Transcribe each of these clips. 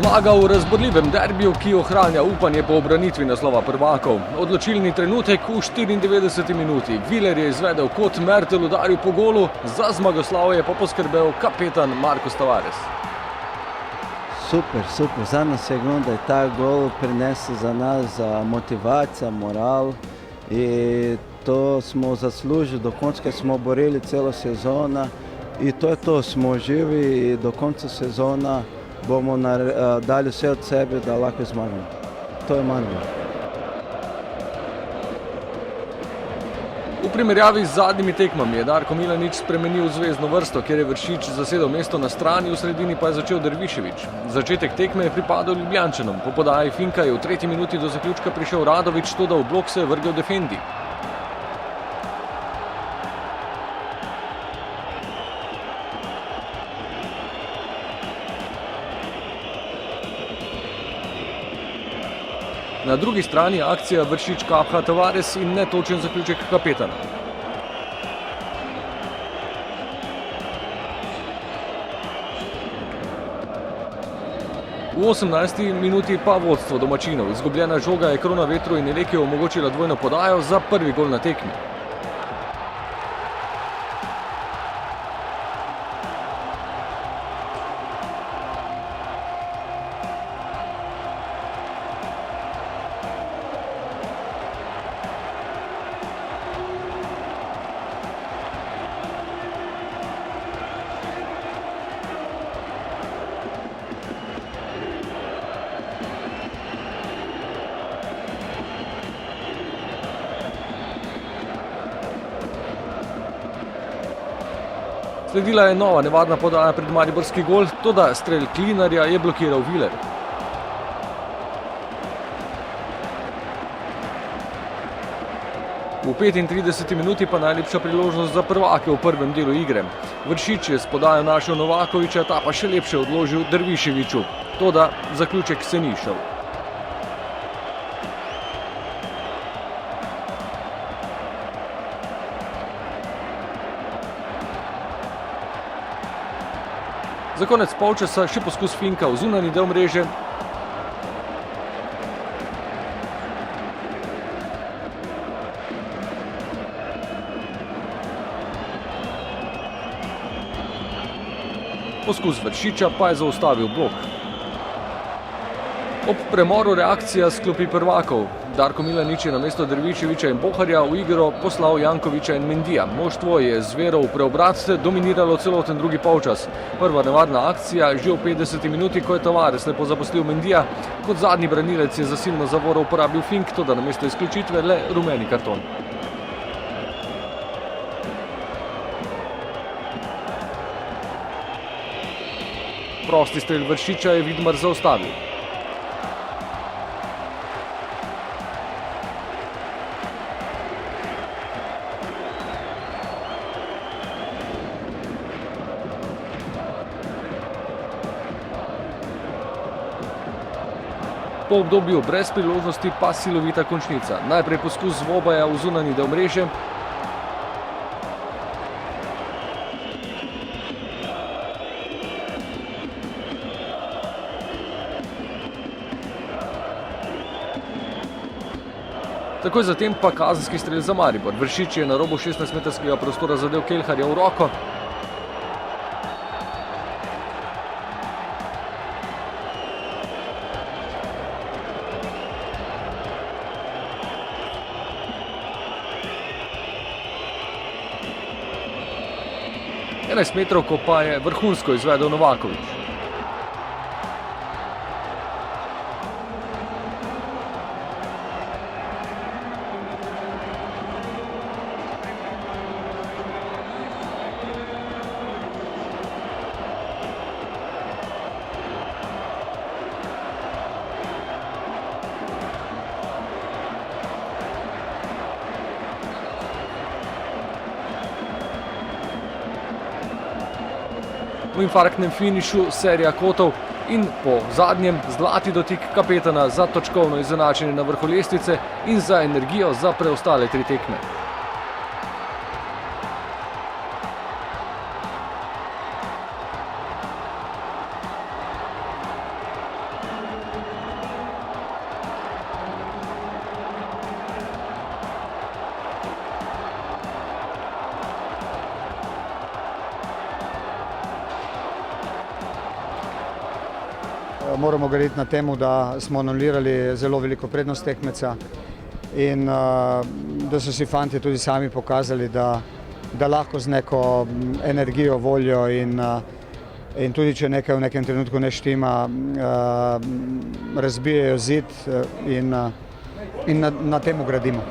Zmaga v razborljivem derbiju, ki ohranja upanje po obranitvi naslova prvakov. Odločilni trenutek v 94 minuti. Viler je izvedel kot, Mertel udaril po golu, za zmagoslavje pa poskrbel kapetan Marcos Tavares. Super. Zadnja sekunda je ta gol prinesel za nas, za motivacija, moral. I to smo zaslužili, do konca smo borili celo sezona. I to je to, smo živi i do konca sezona bomo dali vse od sebe, da lahko zmagamo. To je Maribor. V primerjavi z zadnjimi tekmami je Darko Milanič spremenil zvezdno vrsto, kjer je Vršič zasedel mesto na strani, v sredini pa je začel Dervišević. Začetek tekme je pripadal Ljubljančanom. Po podaji Finka je v 3. minuti do zaključka prišel Radović, toda v blok se je vrgel Defendi. Na drugi strani akcija Vršič kapha Tavares in netočen zaključek kapetana. V 18. minuti pa vodstvo domačinov. Izgubljena žoga je Kronavetru in Elekiju omogočila dvojno podajo za prvi gol na tekmi. Sledila je nova nevarna podaja pred mariborski gol, toda strel Klinarja je blokiral Viler. V 35. minuti pa najlepša priložnost za prvake v prvem delu igre. Vršič je s podajo našel Novakovića, ta pa še lepše odložil Derviševiću. Toda zaključek se ni šel. Za konec polčasa še poskus Finka v zunanji del mreže. Poskus Vršiča pa je zaustavil blok. Ob premoru reakcija s klopi prvakov. Darko Milanič je namesto Derviševića in Boharja v igro poslal Jankovića in Mendija. Moštvo je z vero v preobrat dominiralo celoten drugi polčas. Prva nevarna akcija že v 50. minuti, ko je Tavares lepo zaposlil Mendija. Kot zadnji branilec je za silno zavoro uporabil Fink, toda namesto izključitve le rumeni karton. Prosti strel Vršiča je Vidmar zaustavil. Po obdobju brez priložnosti pa silovita končnica. Najprej poskus Zvobaja v zunanji del mreže. Takoj zatem pa kazenski strel za Maribor. Vršič je na robu 16-metrskega prostora zadel Kelharja v roko. Metrovko pa je vrhunsko izvedel Novaković. V infarktnem finišu serija kotov in po zadnjem zlati dotik kapetana za točkovno izenačenje na vrhu lestvice in za energijo za preostale 3 tekme. moramo graditi na tem, da smo anulirali zelo veliko prednost tekmeca in da so si fanti tudi sami pokazali, da lahko z neko energijo, voljo in tudi če nekaj v nekem trenutku ne štima, razbijajo zid in na tem gradimo.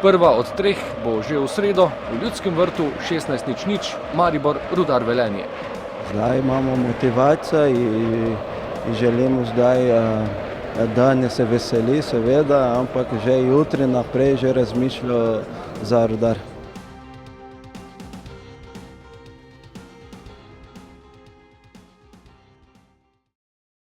Prva od treh bo že v sredo v Ljudskem vrtu 16:0 Maribor Rudar Velenje. Zdaj imamo motivacijo in želimo zdaj, da se veseli seveda, ampak že jutri naprej že razmišljajo za Rudar.